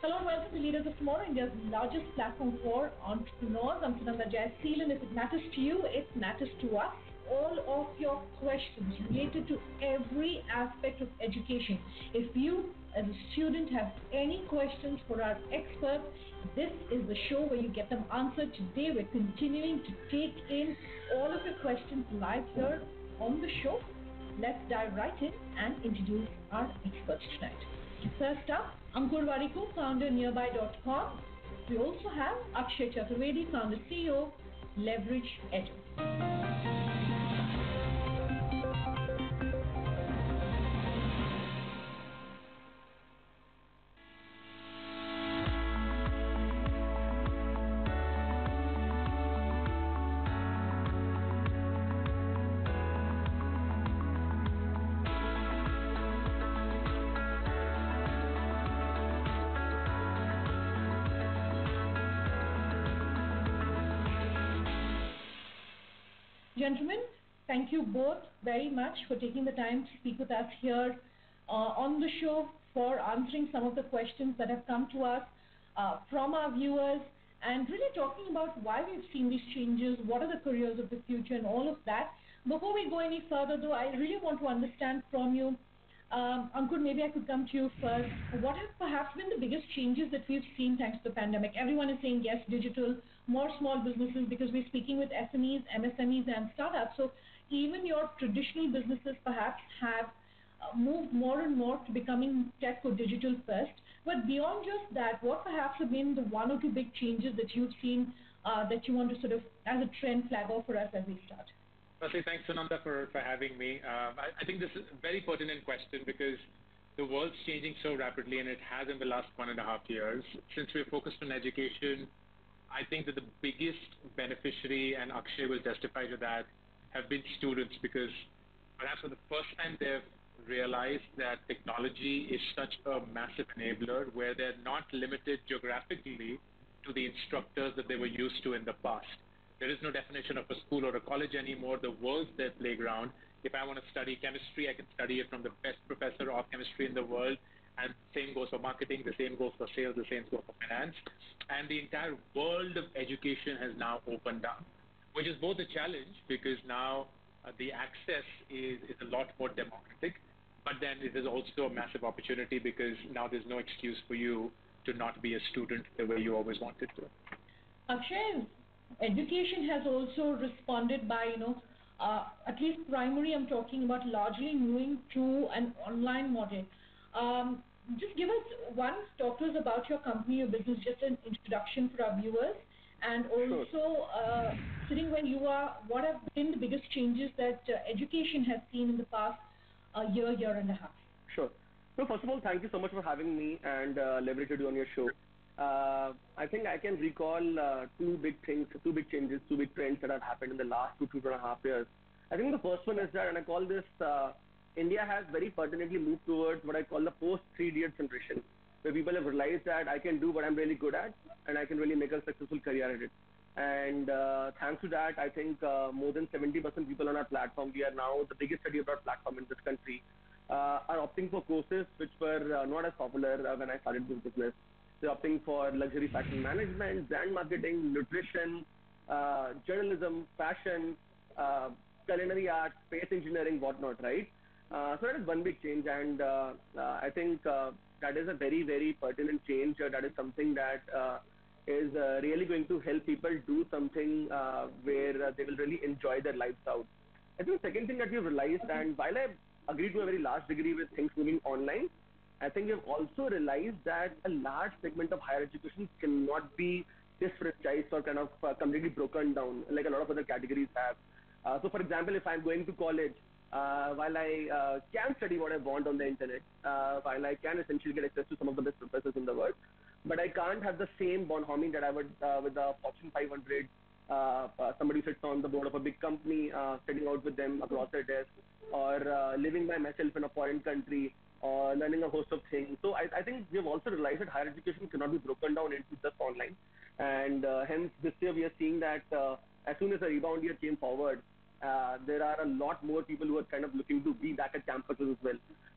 Hello and welcome to Leaders of Tomorrow, India's largest platform for entrepreneurs. I'm Sunanda Jaiseelan. If it matters to you, it matters to us. All of your questions related to every aspect of education. If you, as a student, have any questions for our experts, this is the show where you get them answered. Today, we're continuing to take in all of your questions live here on the show. Let's dive right in and introduce our experts tonight. First up, Ankur Warikoo, founder Nearby.com. We also have Akshay Chaturvedi, founder CEO, Leverage Edu. Gentlemen, thank you both very much for taking the time to speak with us here on the show, for answering some of the questions that have come to us from our viewers, and really talking about why we've seen these changes, what are the careers of the future, and all of that. Before we go any further, though, I really want to understand from you, Ankur, maybe I could come to you first. What have perhaps been the biggest changes that we've seen thanks to the pandemic? Everyone is saying yes, digital, more small businesses, because we're speaking with SMEs, MSMEs, and startups. So even your traditional businesses perhaps have moved more and more to becoming tech or digital first. But beyond just that, what perhaps have been the one or two big changes that you've seen that you want to sort of, as a trend, flag off for us as we start? Firstly, thanks, Sunanda, for having me. I think this is a very pertinent question because the world's changing so rapidly, and it has in the last 1.5 years. Since we're focused on education, I think that the biggest beneficiary, and Akshay will testify to that, have been students, because perhaps for the first time they've realized that technology is such a massive enabler where they're not limited geographically to the instructors that they were used to in the past. There is no definition of a school or a college anymore. The world's their playground. If I want to study chemistry, I can study it from the best professor of chemistry in the world. And the same goes for marketing, the same goes for sales, the same goes for finance. And the entire world of education has now opened up, which is both a challenge because now the access is a lot more democratic, but then it is also a massive opportunity because now there's no excuse for you to not be a student the way you always wanted to. Akshay, education has also responded by, at least primary, I'm talking about, largely moving to an online model. Just give us talk to us about your company, your business, just an introduction for our viewers, and also sitting where you are, what have been the biggest changes that education has seen in the past year and a half? Sure. So first of all, thank you so much for having me and Leverage Edu on your show. I think I can recall two big things, two big changes, two big trends that have happened in the last 2.5 years. I think the first one is that, and I call this, India has very pertinently moved towards what I call the post-3 idiots generation, where people have realized that I can do what I'm really good at and I can really make a successful career at it. And thanks to that, I think more than 70% people on our platform, we are now the biggest study abroad platform in this country, are opting for courses which were not as popular when I started this business. They're opting for luxury fashion management, brand marketing, nutrition, journalism, fashion, culinary arts, space engineering, whatnot, right? So that is one big change, and I think that is a very, very pertinent change. That is something that is really going to help people do something where they will really enjoy their lives out. I think the second thing that we've realized, and while I agree to a very large degree with things moving online, I think we've also realized that a large segment of higher education cannot be disfranchised or kind of completely broken down like a lot of other categories have. So for example, if I'm going to college, while I can study what I want on the internet, while I can essentially get access to some of the best professors in the world, but I can't have the same bonhomie that I would with the Fortune 500, somebody sits on the board of a big company, sitting out with them across their desk, or living by myself in a foreign country, or learning a host of things. So I think we have also realized that higher education cannot be broken down into just online. And hence this year we are seeing that as soon as the rebound year came forward, there are a lot more people who are kind of looking to be back at campuses as well.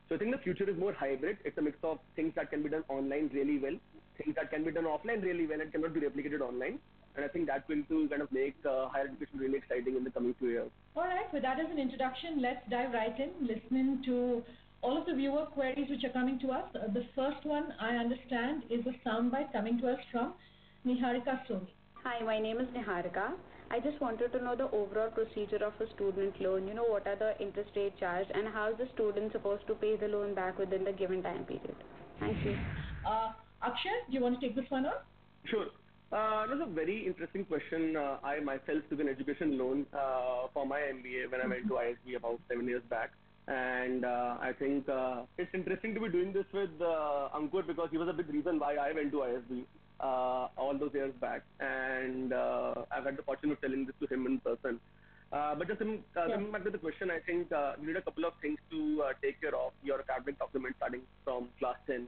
So I think the future is more hybrid. It's a mix of things that can be done online really well, things that can be done offline really well and cannot be replicated online. And I think that's going to kind of make higher education really exciting in the coming few years. All right, with that as an introduction, let's dive right in, listening to all of the viewer queries which are coming to us. The first one, I understand, is a soundbite coming to us from Niharika Soni. Hi, my name is Niharika. I just wanted to know the overall procedure of a student loan. What are the interest rate charged and how is the student supposed to pay the loan back within the given time period? Thank you. Akshay, do you want to take this one on? Sure. That's a very interesting question. I myself took an education loan for my MBA when I went to ISB about 7 years back. And I think it's interesting to be doing this with Ankur because he was a big reason why I went to ISB all those years back. And I've had the fortune of telling this to him in person. But just coming back to the question, I think you need a couple of things to take care of your academic documents starting from class 10.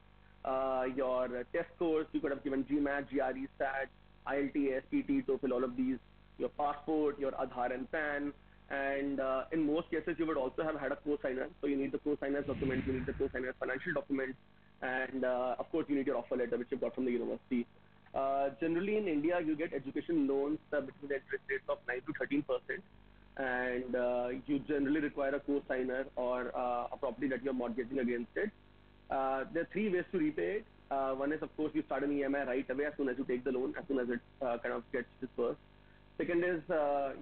Your test scores, you could have given GMAT, GRE, SAT, IELTS, PT, TOEFL, all of these, your passport, your Aadhaar and PAN, and in most cases you would also have had a co-signer. So you need the co-signer's documents, you need the co-signer's financial documents, and of course you need your offer letter which you got from the university. Generally in India you get education loans between the interest rates of 9 to 13%, and you generally require a co-signer or a property that you're mortgaging against it. There are three ways to repay it. One is, of course, you start an EMI right away as soon as you take the loan, as soon as it kind of gets disbursed. Second is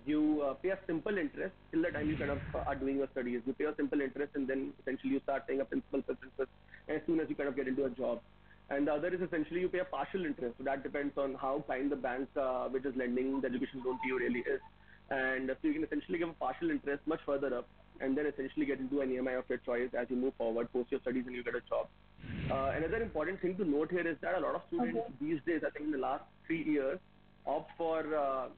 you pay a simple interest till the time you kind of are doing your studies. You pay a simple interest and then essentially you start paying a principal plus interest as soon as you kind of get into a job. And the other is essentially you pay a partial interest. So that depends on how kind the bank which is lending the education loan to you really is. And so you can essentially give a partial interest much further up and then essentially get into an EMI of your choice as you move forward post your studies and you get a job. Another important thing to note here is that a lot of students these days, I think in the last 3 years, opt for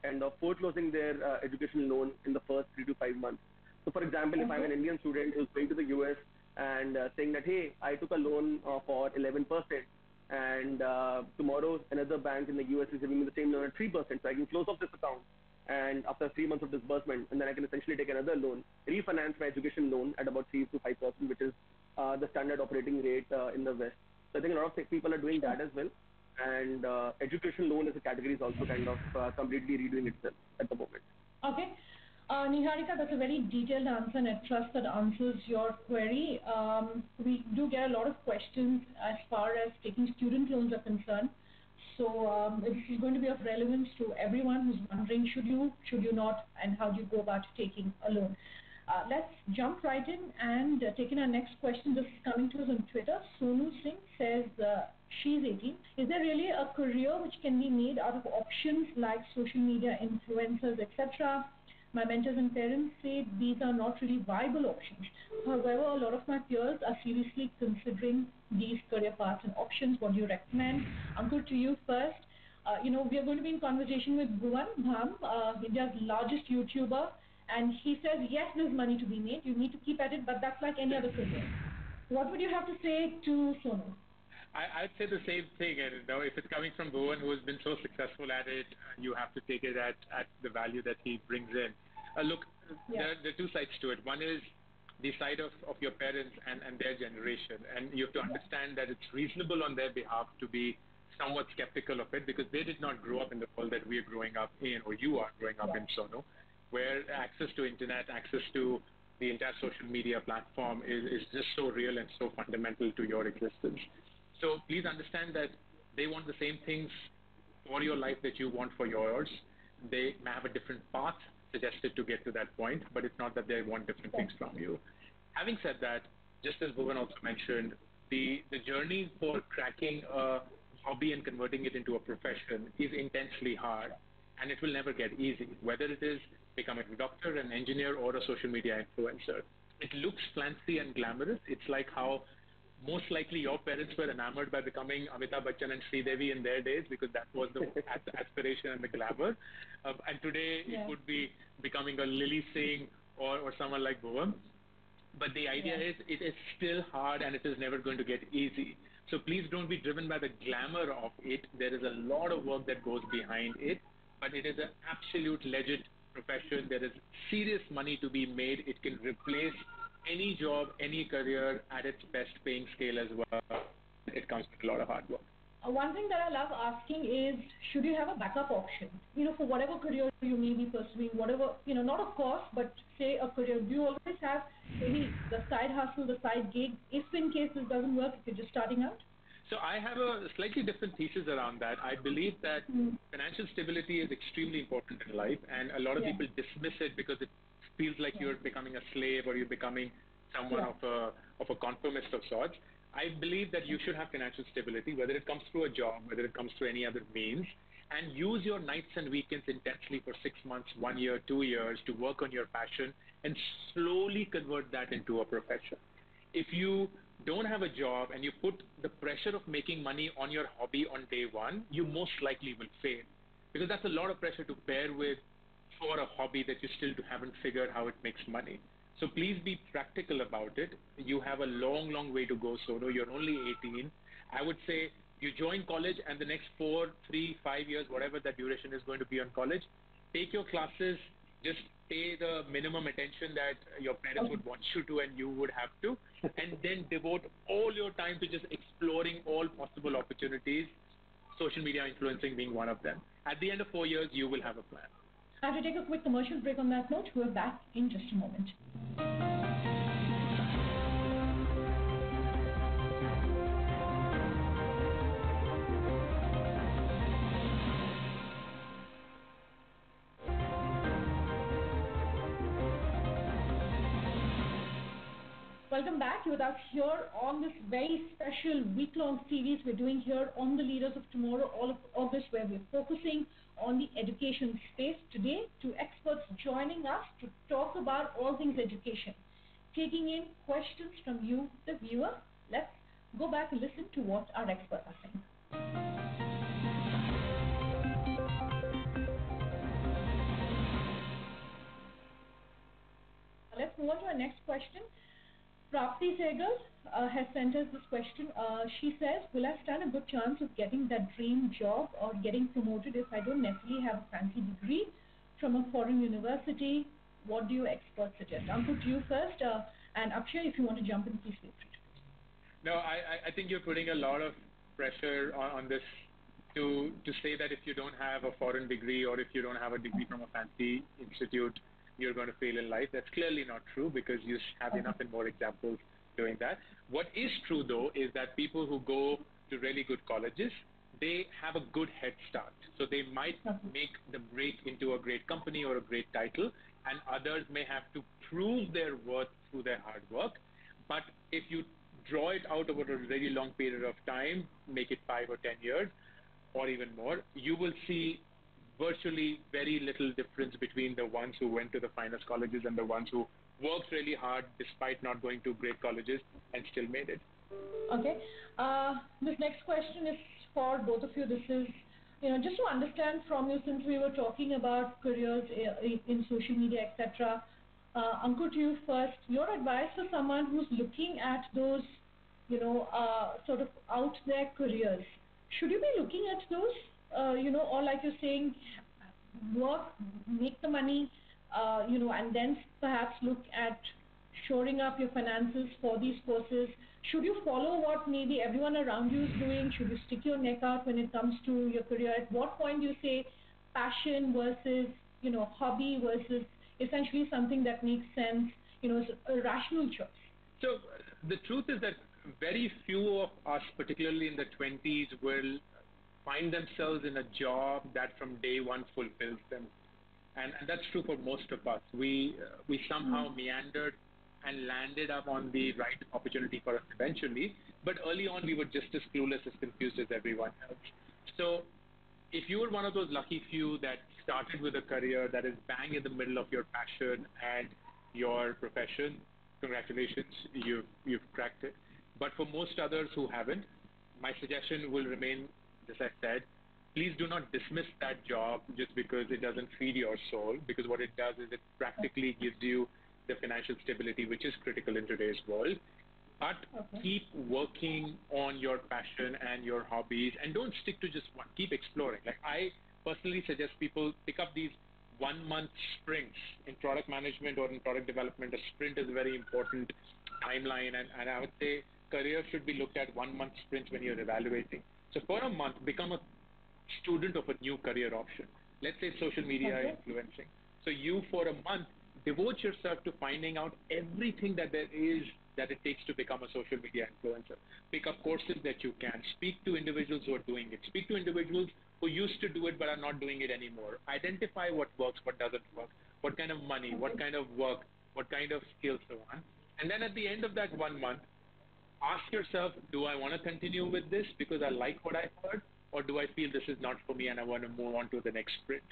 kind of foreclosing their education loan in the first 3 to 5 months. So for example, if I'm an Indian student who's going to the US and saying that, hey, I took a loan for 11% and tomorrow another bank in the US is giving me the same loan at 3%, so I can close off this account. And after 3 months of disbursement, and then I can essentially take another loan, refinance my education loan at about 3 to 5%, which is the standard operating rate in the West. So I think a lot of people are doing that as well. And education loan as a category is also kind of completely redoing itself at the moment. Okay. Niharika, that's a very detailed answer, and I trust that answers your query. We do get a lot of questions as far as taking student loans are concerned. So this is going to be of relevance to everyone who's wondering, should you not, and how do you go about taking a loan. Let's jump right in and take in our next question. This is coming to us on Twitter. Sonu Singh says, she's 18. Is there really a career which can be made out of options like social media influencers, etc.? My mentors and parents say these are not really viable options. However, a lot of my peers are seriously considering these career paths and options. What do you recommend? Ankur, to you first. We are going to be in conversation with Bhuvan Bham, India's largest YouTuber, and he says, yes, there's money to be made. You need to keep at it, but that's like any other career. What would you have to say to Sonu? I'd say the same thing, and if it's coming from Bhuvan, who has been so successful at it, you have to take it at the value that he brings in. Look, there are two sides to it. One is the side of your parents and their generation, and you have to understand that it's reasonable on their behalf to be somewhat skeptical of it because they did not grow up in the world that we are growing up in, or you are growing up in, Sonu, where access to internet, access to the entire social media platform is just so real and so fundamental to your existence. So please understand that they want the same things for your life that you want for yours. They may have a different path suggested to get to that point, but it's not that they want different things from you. Having said that, just as Bhuvan also mentioned, the journey for cracking a hobby and converting it into a profession is intensely hard, and it will never get easy, whether it is becoming a doctor, an engineer, or a social media influencer. It looks fancy and glamorous. It's like how most likely your parents were enamored by becoming Amitabh Bachchan and Sridevi in their days because that was the aspiration and the glamour. And today it would be becoming a Lily Singh or someone like Bhuvan. But the idea is it is still hard and it is never going to get easy. So please don't be driven by the glamour of it. There is a lot of work that goes behind it, but it is an absolute legit profession. There is serious money to be made. It can replace any job, any career at its best paying scale as well. It comes with a lot of hard work. One thing that I love asking is, should you have a backup option? For whatever career you may be pursuing, whatever, not a course, but say a career. Do you always have maybe the side hustle, the side gig, if in case this doesn't work, if you're just starting out? So I have a slightly different thesis around that. I believe that financial stability is extremely important in life, and a lot of people dismiss it because it feels like you're becoming a slave or you're becoming someone of a conformist of sorts. I believe that you should have financial stability, whether it comes through a job, whether it comes through any other means, and use your nights and weekends intensely for 6 months, 1 year, 2 years to work on your passion and slowly convert that into a profession. If you don't have a job and you put the pressure of making money on your hobby on day one, you most likely will fail, because that's a lot of pressure to bear with for a hobby that you still haven't figured how it makes money. So please be practical about it. You have a long, long way to go, Sonu. You're only 18. I would say you join college, and the next 4, 3, 5 years, whatever that duration is going to be on college, take your classes, just pay the minimum attention that your parents would want you to and you would have to, and then devote all your time to just exploring all possible opportunities, social media influencing being one of them. At the end of 4 years, you will have a plan. I have to take a quick commercial break on that note. We're back in just a moment. Welcome back. You're with us here on this very special week-long series we're doing here on the Leaders of Tomorrow, all of August, where we're focusing on the education space. Today, 2 experts joining us to talk about all things education, taking in questions from you, the viewer. Let's go back and listen to what our experts are saying. Let's move on to our next question. Prapti Segal has sent us this question. She says, will I stand a good chance of getting that dream job or getting promoted if I don't necessarily have a fancy degree from a foreign university? What do you experts suggest? Ankur, to you first, and Akshay, if you want to jump in, please feel free. No, I think you're putting a lot of pressure on this to say that if you don't have a foreign degree or if you don't have a degree from a fancy institute, you're going to fail in life. That's clearly not true, because you have enough and more examples doing that. What is true, though, is that people who go to really good colleges, they have a good head start. So they might make the break into a great company or a great title, and others may have to prove their worth through their hard work. But if you draw it out over a very long period of time, make it 5 or 10 years, or even more, you will see virtually very little difference between the ones who went to the finest colleges and the ones who worked really hard despite not going to great colleges and still made it. Okay. This next question is for both of you. This is, just to understand from you, since we were talking about careers in social media, etc. Ankur, to you first. Your advice for someone who's looking at those, sort of out there careers. Should you be looking at those? Or like you're saying, work, make the money, and then perhaps look at shoring up your finances for these courses. Should you follow what maybe everyone around you is doing? Should you stick your neck out when it comes to your career? At what point do you say passion versus, hobby versus essentially something that makes sense, is a rational choice? So the truth is that very few of us, particularly in the 20s, will find themselves in a job that from day one fulfills them. And that's true for most of us. We somehow meandered and landed up on the right opportunity for us eventually, but early on we were just as clueless, as confused as everyone else. So if you were one of those lucky few that started with a career that is bang in the middle of your passion and your profession, congratulations, you've cracked it. But for most others who haven't, my suggestion will remain, as I said, please do not dismiss that job just because it doesn't feed your soul, because what it does is it practically gives you the financial stability which is critical in today's world. But keep working on your passion and your hobbies, and don't stick to just one. Keep exploring. Like, I personally suggest people pick up these 1-month sprints in product management or in product development. A sprint is a very important timeline, and I would say career should be looked at 1-month sprints when you're evaluating. So for a month, become a student of a new career option. Let's say social media influencing. So you, for a month, devote yourself to finding out everything that there is that it takes to become a social media influencer. Pick up courses that you can. Speak to individuals who are doing it. Speak to individuals who used to do it but are not doing it anymore. Identify what works, what doesn't work, what kind of money, what kind of work, what kind of skills so on. And then at the end of that 1 month, ask yourself, do I want to continue with this because I like what I heard, or do I feel this is not for me and I want to move on to the next sprint?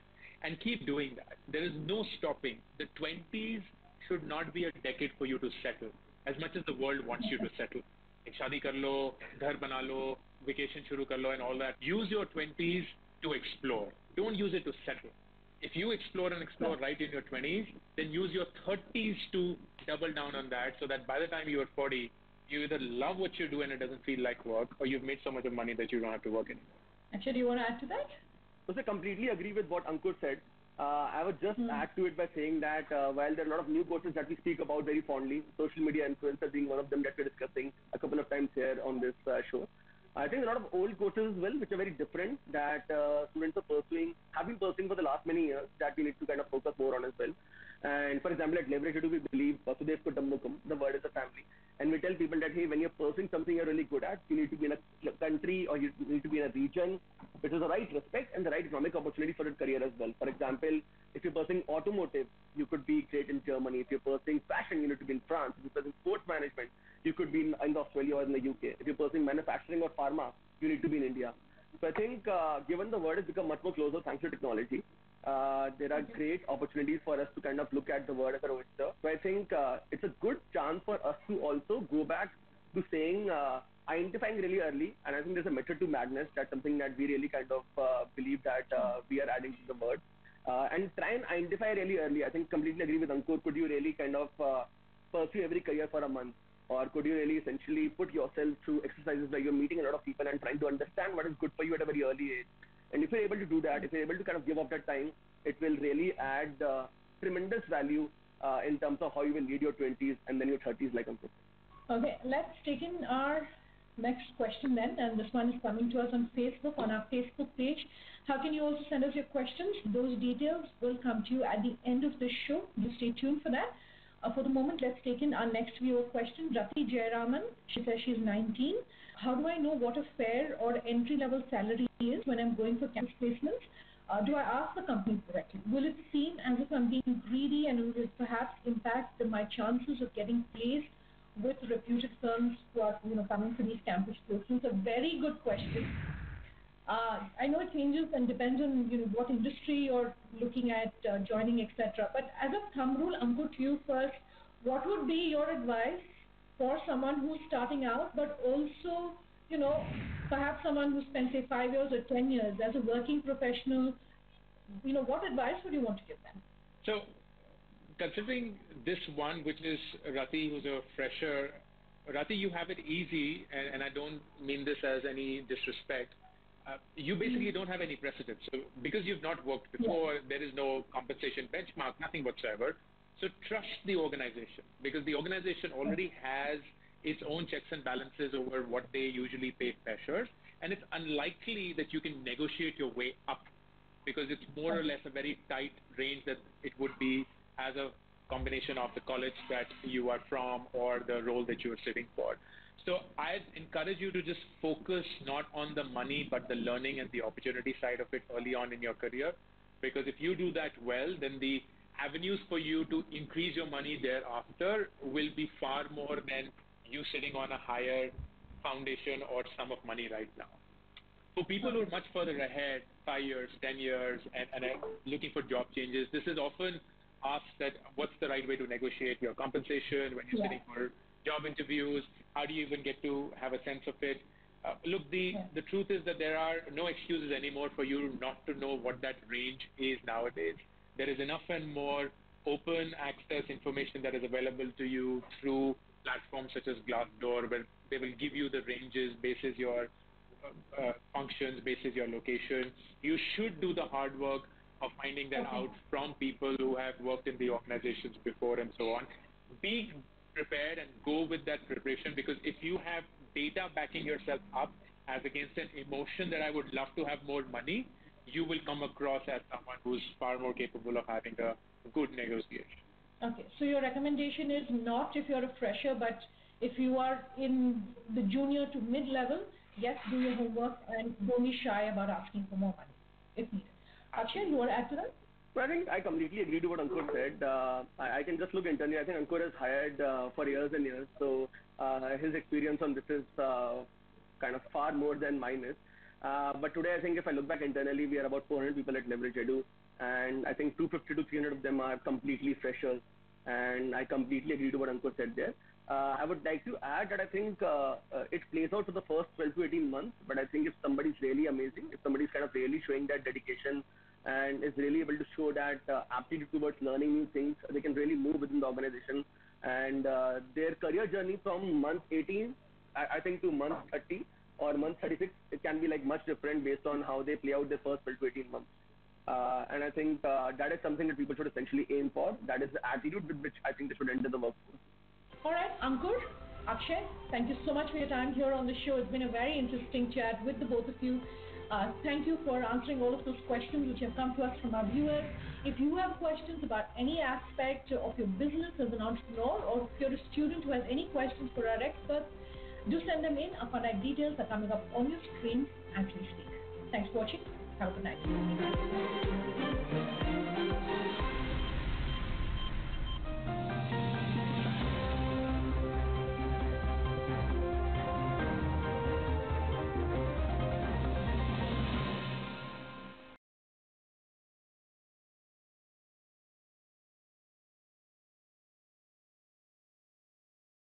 And keep doing that. There is no stopping. The 20s should not be a decade for you to settle, as much as the world wants you to settle. Like, shadi kar lo, ghar bana lo, vacation shuru kar lo, and all that. Use your 20s to explore. Don't use it to settle. If you explore right in your 20s, then use your 30s to double down on that, so that by the time you are 40, you either love what you do and it doesn't feel like work, or you've made so much of money that you don't have to work anymore. Actually, do you want to add to that? So I completely agree with what Ankur said. I would just add to it by saying that while there are a lot of new courses that we speak about very fondly, social media influencer being one of them that we're discussing a couple of times here on this show, I think a lot of old courses as well, which are very different, that students are pursuing, have been pursuing for the last many years, that we need to kind of focus more on as well. And for example, at Leverage Edu, we believe Vasudev Kutumbakam, the word is a family. And we tell people that, hey, when you're pursuing something you're really good at, you need to be in a country or you need to be in a region which is the right respect and the right economic opportunity for your career as well. For example, if you're pursuing automotive, you could be great in Germany. If you're pursuing fashion, you need to be in France. If you're pursuing sports management, you could be in Australia or in the UK. If you're pursuing manufacturing or pharma, you need to be in India. So I think given the world has become much more closer thanks to technology, there are great opportunities for us to kind of look at the world as a oyster. So I think it's a good chance for us to also go back to saying, identifying really early, and I think there's a method to madness. That's something that we really kind of believe that we are adding to the word. And try and identify really early. I think completely agree with Ankur. Could you really kind of pursue every career for a month? Or could you really essentially put yourself through exercises where you're meeting a lot of people and trying to understand what is good for you at a very early age? And if you're able to do that, if you're able to kind of give up that time, it will really add tremendous value in terms of how you will lead your 20s and then your 30s, like Ankur. Okay, let's take in our next question then, and this one is coming to us on Facebook, on our Facebook page. How can you also send us your questions? Those details will come to you at the end of the show. Just stay tuned for that. For the moment, let's take in our next viewer question. Rati Jayaraman, she says she's 19. How do I know what a fair or entry-level salary is when I'm going for campus placements? Do I ask the company directly? Will it seem as if I'm being greedy, and will it perhaps impact my chances of getting placed with reputed firms who are coming for these campus placements? A very good question. I know it changes and depends on what industry you're looking at joining, etc. But as a thumb rule, Ankur, to you first, what would be your advice for someone who's starting out, but also perhaps someone who spent say 5 years or 10 years as a working professional? What advice would you want to give them? So, considering this one, which is Rati, who's a fresher, Rati, you have it easy, and I don't mean this as any disrespect. You basically don't have any precedent. So because you've not worked before, there is no compensation benchmark, nothing whatsoever. So trust the organization, because the organization already has its own checks and balances over what they usually pay freshers, and it's unlikely that you can negotiate your way up, because it's more or less a very tight range that it would be as a combination of the college that you are from or the role that you are sitting for. So I'd encourage you to just focus not on the money, but the learning and the opportunity side of it early on in your career. Because if you do that well, then the avenues for you to increase your money thereafter will be far more than you sitting on a higher foundation or sum of money right now. For people who are much further ahead, 5 years, 10 years, and are looking for job changes, this is often asked that what's the right way to negotiate your compensation when you're sitting for job interviews. How do you even get to have a sense of it? Look, the truth is that there are no excuses anymore for you not to know what that range is nowadays. There is enough and more open access information that is available to you through platforms such as Glassdoor, where they will give you the ranges basis your functions, basis your location. You should do the hard work of finding that out from people who have worked in the organizations before and so on. Be prepared and go with that preparation, because if you have data backing yourself up, as against an emotion that I would love to have more money, you will come across as someone who's far more capable of having a good negotiation. Okay, so your recommendation is not if you're a fresher, but if you are in the junior to mid-level, yes, do your homework and don't be shy about asking for more money if needed. Akshay, you want to add to that? Well, I think I completely agree to what Ankur said. I can just look internally. I think Ankur has hired for years and years, so his experience on this is kind of far more than mine is. But today, I think if I look back internally, we are about 400 people at Leverage Edu, and I think 250 to 300 of them are completely freshers, and I completely agree to what Ankur said there. I would like to add that I think it plays out for the first 12 to 18 months, but I think if somebody's really amazing, if somebody's kind of really showing that dedication and is really able to show that aptitude towards learning new things, they can really move within the organization. And their career journey from month 18, I think, to month 30 or month 36, it can be like much different based on how they play out their first 12 to 18 months. And I think that is something that people should essentially aim for. That is the attitude with which I think they should enter the workforce. All right, Ankur, Akshay, thank you so much for your time here on the show. It's been a very interesting chat with the both of you. Thank you for answering all of those questions which have come to us from our viewers. If you have questions about any aspect of your business as an entrepreneur, or if you're a student who has any questions for our experts, do send them in. Our contact details are coming up on your screen as we speak. Thanks for watching. Have a good night.